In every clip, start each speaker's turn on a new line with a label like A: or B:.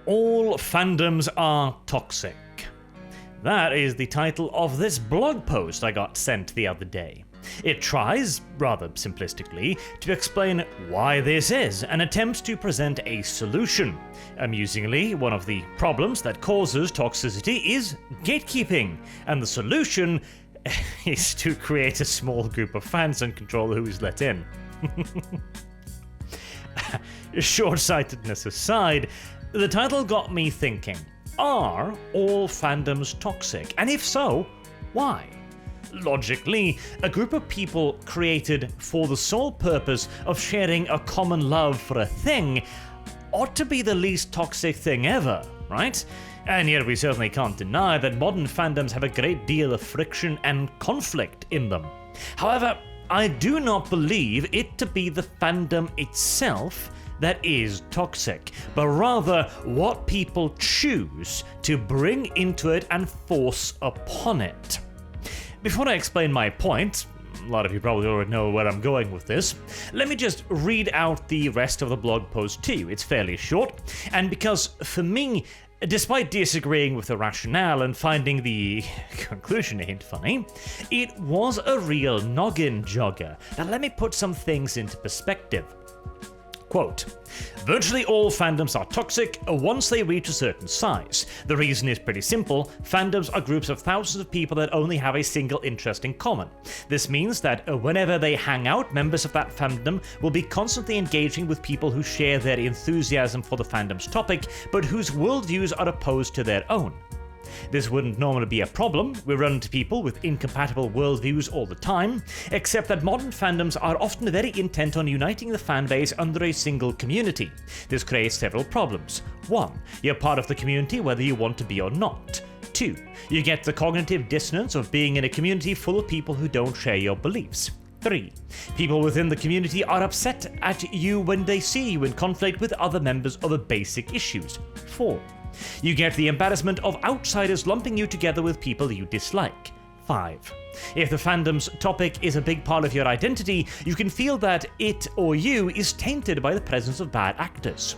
A: All fandoms are toxic. That is the title of this blog post I got sent the other day. It tries, rather simplistically, to explain why this is and attempts to present a solution. Amusingly, one of the problems that causes toxicity is gatekeeping, and the solution is to create a small group of fans and control who is let in. Short-sightedness aside, the title got me thinking, are all fandoms toxic? And if so, why? Logically, a group of people created for the sole purpose of sharing a common love for a thing ought to be the least toxic thing ever, right? And yet we certainly can't deny that modern fandoms have a great deal of friction and conflict in them. However, I do not believe it to be the fandom itself that is toxic, but rather what people choose to bring into it and force upon it. Before I explain my point, a lot of you probably already know where I'm going with this, let me just read out the rest of the blog post to you. It's fairly short, and because for me, despite disagreeing with the rationale and finding the conclusion a hint funny, it was a real noggin jogger. Now let me put some things into perspective. Quote, virtually all fandoms are toxic once they reach a certain size. The reason is pretty simple. Fandoms are groups of thousands of people that only have a single interest in common. This means that whenever they hang out, members of that fandom will be constantly engaging with people who share their enthusiasm for the fandom's topic, but whose worldviews are opposed to their own. This wouldn't normally be a problem. We run into people with incompatible worldviews all the time, except that modern fandoms are often very intent on uniting the fanbase under a single community. This creates several problems. 1. You're part of the community whether you want to be or not. 2. You get the cognitive dissonance of being in a community full of people who don't share your beliefs. 3. People within the community are upset at you when they see you in conflict with other members over basic issues. 4. You get the embarrassment of outsiders lumping you together with people you dislike. 5. If the fandom's topic is a big part of your identity, you can feel that it or you is tainted by the presence of bad actors.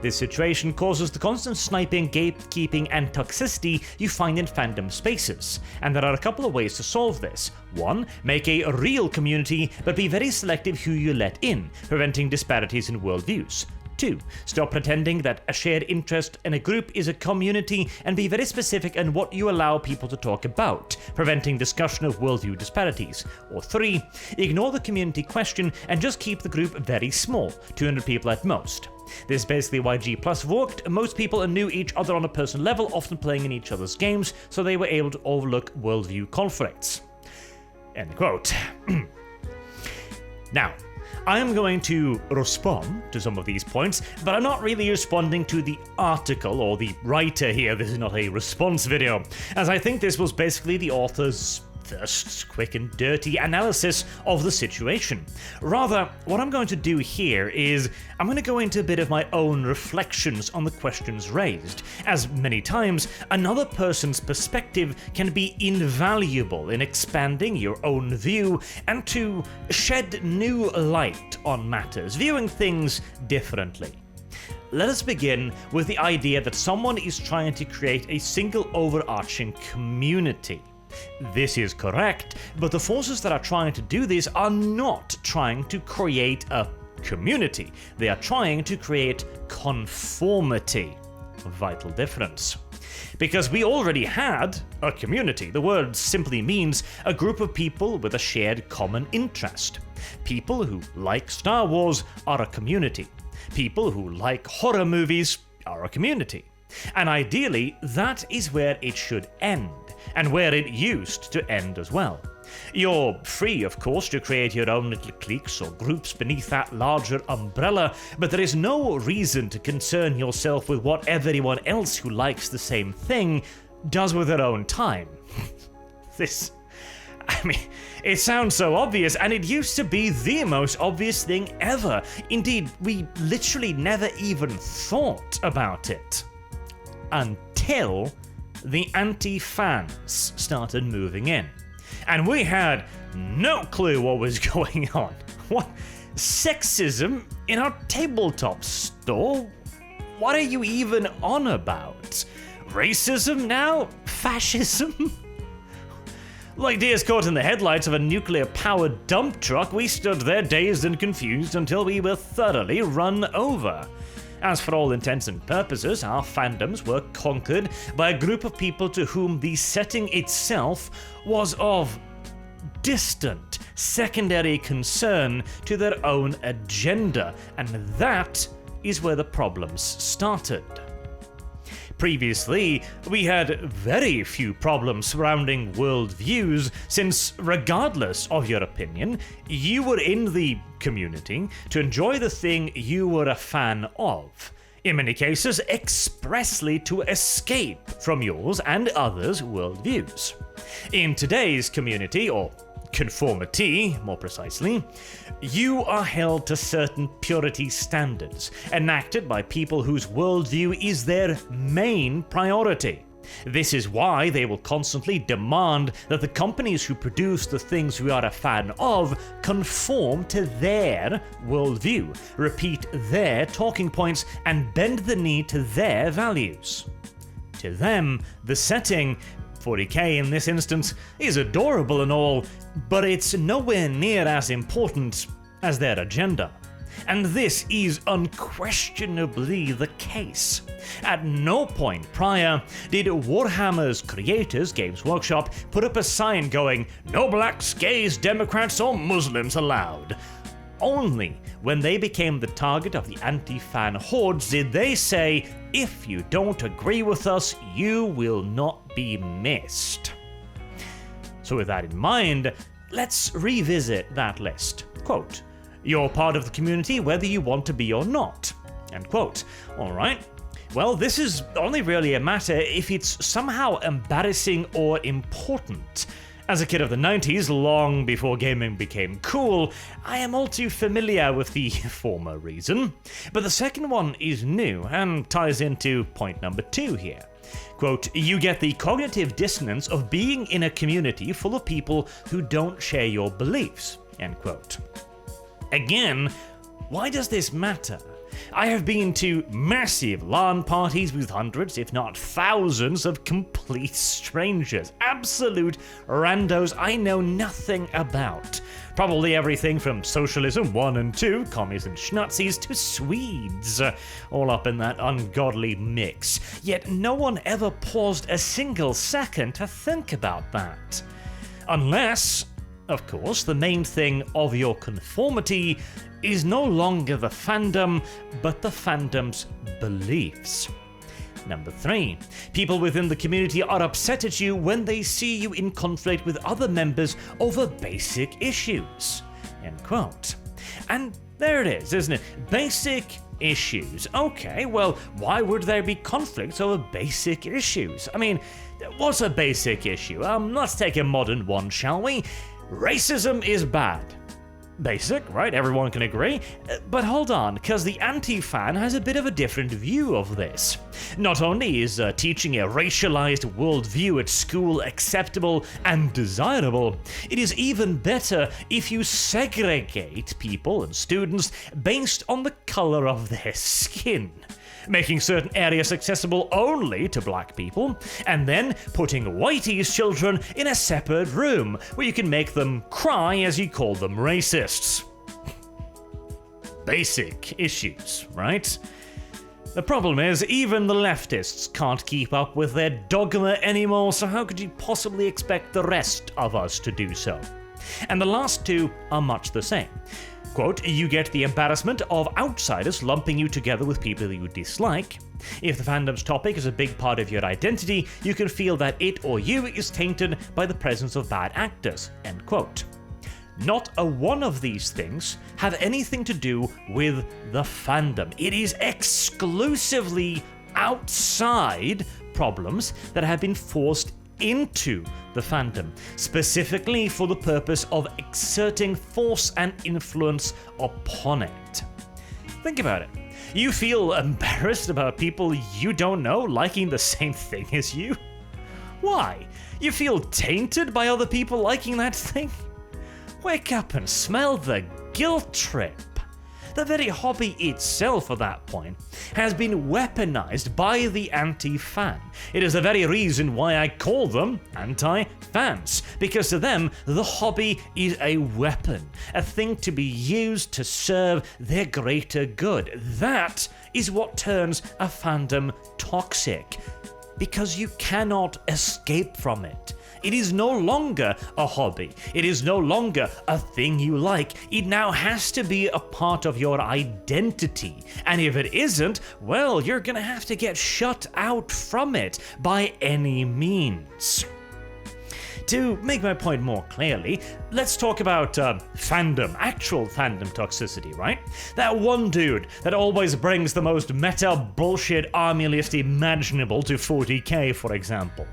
A: This situation causes the constant sniping, gatekeeping, and toxicity you find in fandom spaces, and there are a couple of ways to solve this. 1. Make a real community, but be very selective who you let in, preventing disparities in worldviews. 2. Stop pretending that a shared interest in a group is a community and be very specific in what you allow people to talk about, preventing discussion of worldview disparities. Or 3. Ignore the community question and just keep the group very small, 200 people at most. This is basically why G+ worked. Most people knew each other on a personal level, often playing in each other's games, so they were able to overlook worldview conflicts. End quote. Now, I am going to respond to some of these points, but I'm not really responding to the article or the writer here. This is not a response video, as I think this was basically the author's first quick and dirty analysis of the situation. Rather, what I'm going to do here is I'm going to go into a bit of my own reflections on the questions raised, as many times another person's perspective can be invaluable in expanding your own view and to shed new light on matters, viewing things differently. Let us begin with the idea that someone is trying to create a single overarching community. This is correct, but the forces that are trying to do this are not trying to create a community. They are trying to create conformity. A vital difference. Because we already had a community. The word simply means a group of people with a shared common interest. People who like Star Wars are a community. People who like horror movies are a community. And ideally, that is where it should end, and where it used to end as well. You're free, of course, to create your own little cliques or groups beneath that larger umbrella, but there is no reason to concern yourself with what everyone else who likes the same thing does with their own time. It sounds so obvious, and it used to be the most obvious thing ever. Indeed, we literally never even thought about it. Until the anti-fans started moving in. And we had no clue what was going on. What? Sexism in our tabletop store? What are you even on about? Racism now? Fascism? Like deers caught in the headlights of a nuclear-powered dump truck, we stood there dazed and confused until we were thoroughly run over. As for all intents and purposes, our fandoms were conquered by a group of people to whom the setting itself was of distant, secondary concern to their own agenda, and that is where the problems started. Previously, we had very few problems surrounding worldviews, since regardless of your opinion, you were in the community to enjoy the thing you were a fan of. In many cases, expressly to escape from yours and others' worldviews. In today's community, or conformity, more precisely, you are held to certain purity standards, enacted by people whose worldview is their main priority. This is why they will constantly demand that the companies who produce the things we are a fan of conform to their worldview, repeat their talking points, and bend the knee to their values. To them, the setting, 40k in this instance, is adorable and all, but it's nowhere near as important as their agenda. And this is unquestionably the case. At no point prior did Warhammer's creators, Games Workshop, put up a sign going, "No blacks, gays, Democrats, or Muslims allowed." Only when they became the target of the anti-fan hordes did they say, "If you don't agree with us, you will not be missed." So with that in mind, let's revisit that list. Quote, "You're part of the community whether you want to be or not." End quote. Alright. Well, this is only really a matter if it's somehow embarrassing or important. As a kid of the 90s, long before gaming became cool, I am all too familiar with the former reason. But the second one is new and ties into point number 2 here. Quote, "You get the cognitive dissonance of being in a community full of people who don't share your beliefs." End quote. Again, why does this matter? I have been to massive LAN parties with hundreds, if not thousands, of complete strangers. Absolute randos I know nothing about. Probably everything from Socialism 1 and 2, commies and schnazis, to Swedes, all up in that ungodly mix. Yet no one ever paused a single second to think about that. Unless, of course, the main thing of your conformity is no longer the fandom, but the fandom's beliefs. Number 3, people within the community are upset at you when they see you in conflict with other members over basic issues. End quote. And there it is, isn't it? Basic issues. Okay, well, why would there be conflicts over basic issues? I mean, what's a basic issue? Let's take a modern one, shall we? Racism is bad. Basic, right? Everyone can agree. But hold on, because the anti-fan has a bit of a different view of this. Not only is teaching a racialized worldview at school acceptable and desirable, it is even better if you segregate people and students based on the color of their skin, making certain areas accessible only to black people, and then putting whitey's children in a separate room where you can make them cry as you call them racists. Basic issues, right? The problem is, even the leftists can't keep up with their dogma anymore, so how could you possibly expect the rest of us to do so? And the last two are much the same. Quote, "You get the embarrassment of outsiders lumping you together with people you dislike. If the fandom's topic is a big part of your identity, you can feel that it or you is tainted by the presence of bad actors." End quote. Not a one of these things have anything to do with the fandom. It is exclusively outside problems that have been forced into the fandom, specifically for the purpose of exerting force and influence upon it. Think about it. You feel embarrassed about people you don't know liking the same thing as you? Why? You feel tainted by other people liking that thing? Wake up and smell the guilt trip. The very hobby itself at that point has been weaponized by the anti-fan. It is the very reason why I call them anti-fans, because to them, the hobby is a weapon, a thing to be used to serve their greater good. That is what turns a fandom toxic, because you cannot escape from it. It is no longer a hobby. It is no longer a thing you like. It now has to be a part of your identity. And if it isn't, well, you're gonna have to get shut out from it by any means. To make my point more clearly, let's talk about fandom, actual fandom toxicity, right? That one dude that always brings the most meta bullshit army list imaginable to 40k, for example.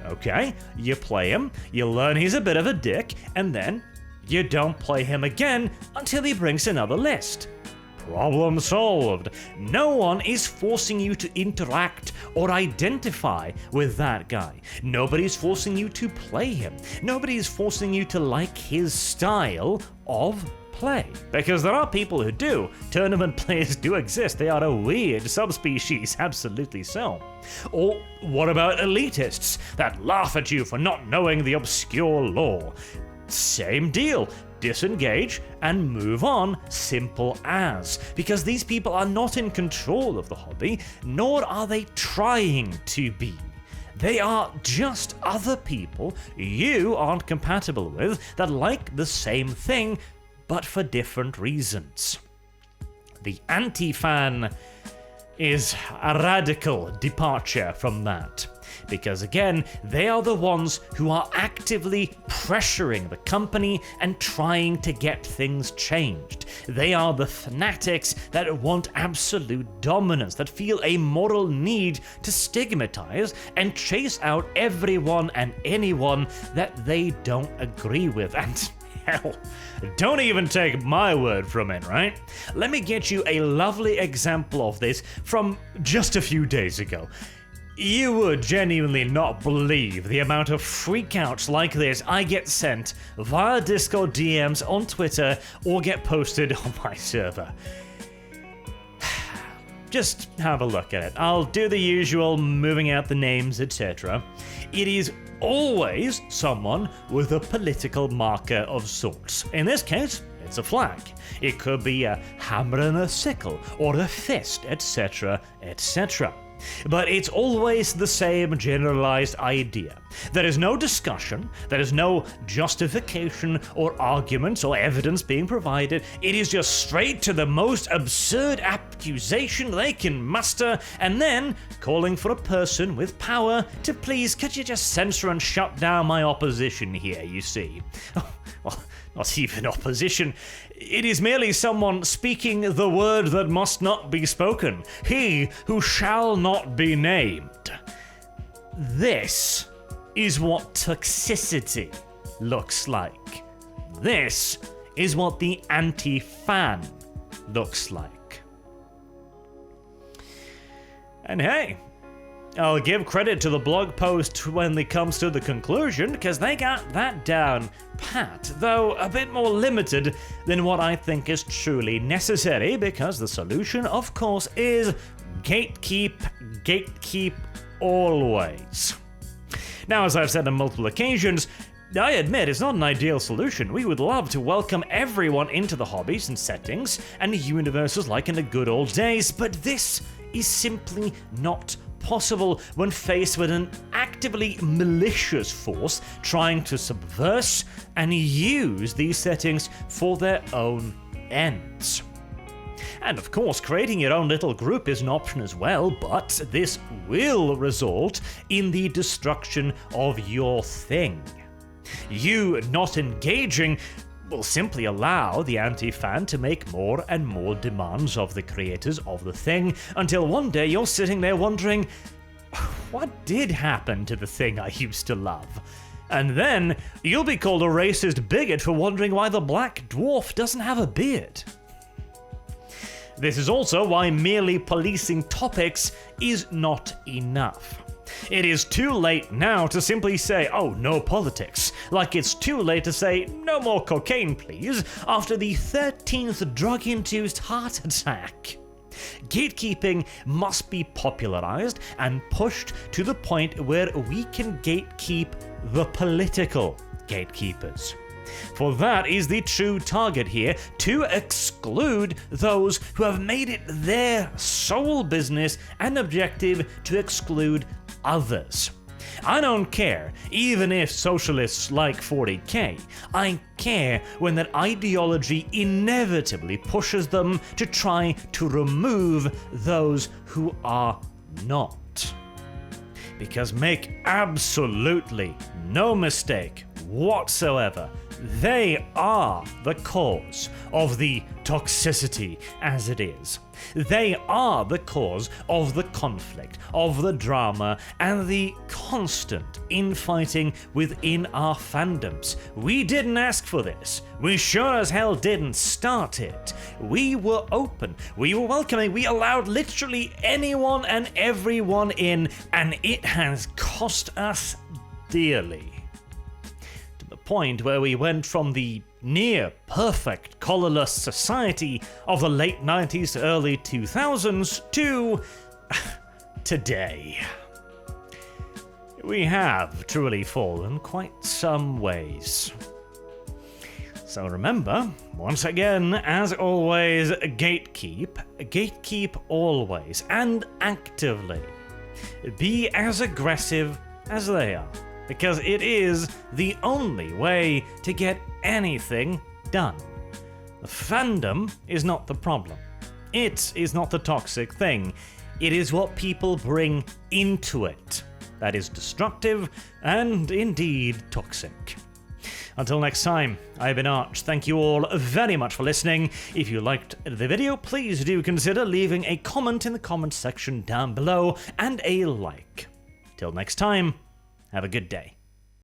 A: Okay, you play him, you learn he's a bit of a dick, and then you don't play him again until he brings another list. Problem solved. No one is forcing you to interact or identify with that guy. Nobody's forcing you to play him. Nobody's forcing you to like his style of play. Because there are people who do. Tournament players do exist. They are a weird subspecies, absolutely so. Or what about elitists that laugh at you for not knowing the obscure lore? Same deal. Disengage and move on, simple as. Because these people are not in control of the hobby, nor are they trying to be. They are just other people you aren't compatible with that like the same thing, but for different reasons. The anti-fan is a radical departure from that. Because again, they are the ones who are actively pressuring the company and trying to get things changed. They are the fanatics that want absolute dominance, that feel a moral need to stigmatize and chase out everyone and anyone that they don't agree with. And hell, don't even take my word from it, right? Let me get you a lovely example of this from just a few days ago. You would genuinely not believe the amount of freakouts like this I get sent via Discord DMs on Twitter or get posted on my server. Just have a look at it. I'll do the usual moving out the names, etc. It is always someone with a political marker of sorts. In this case, it's a flag. It could be a hammer and a sickle, or a fist, etc., etc. But it's always the same generalized idea. There is no discussion, there is no justification or arguments or evidence being provided. It is just straight to the most absurd accusation they can muster, and then calling for a person with power to please, could you just censor and shut down my opposition here, you see? Well, not even opposition. It is merely someone speaking the word that must not be spoken. He who shall not be named. This is what toxicity looks like. This is what the anti-fan looks like. And hey, I'll give credit to the blog post when it comes to the conclusion, because they got that down pat, though a bit more limited than what I think is truly necessary, because the solution, of course, is gatekeep always. Now, as I've said on multiple occasions, I admit it's not an ideal solution. We would love to welcome everyone into the hobbies and settings and universes like in the good old days, but this is simply not possible when faced with an actively malicious force trying to subvert and use these settings for their own ends. And of course, creating your own little group is an option as well, but this will result in the destruction of your thing. You not engaging will simply allow the anti-fan to make more and more demands of the creators of the thing, until one day you're sitting there wondering, what did happen to the thing I used to love? And then you'll be called a racist bigot for wondering why the black dwarf doesn't have a beard. This is also why merely policing topics is not enough. It is too late now to simply say, oh, no politics, like it's too late to say, no more cocaine, please, after the 13th drug-induced heart attack. Gatekeeping must be popularized and pushed to the point where we can gatekeep the political gatekeepers. For that is the true target here, to exclude those who have made it their sole business and objective to exclude others. I don't care, even if socialists like 40k. I care when that ideology inevitably pushes them to try to remove those who are not. Because make absolutely no mistake whatsoever, they are the cause of the toxicity as it is. They are the cause of the conflict, of the drama, and the constant infighting within our fandoms. We didn't ask for this. We sure as hell didn't start it. We were open, we were welcoming, we allowed literally anyone and everyone in, and it has cost us dearly. To the point where we went from the near perfect colorless society of the late 90s to early 2000s to today. We have truly fallen quite some ways. So remember, once again, as always, gatekeep always and actively. Be as aggressive as they are, because it is the only way to get anything done. The fandom is not the problem. It is not the toxic thing. It is what people bring into it that is destructive and indeed toxic. Until next time, I've been Arch. Thank you all very much for listening. If you liked the video, please do consider leaving a comment in the comment section down below and a like. Till next time, have a good day.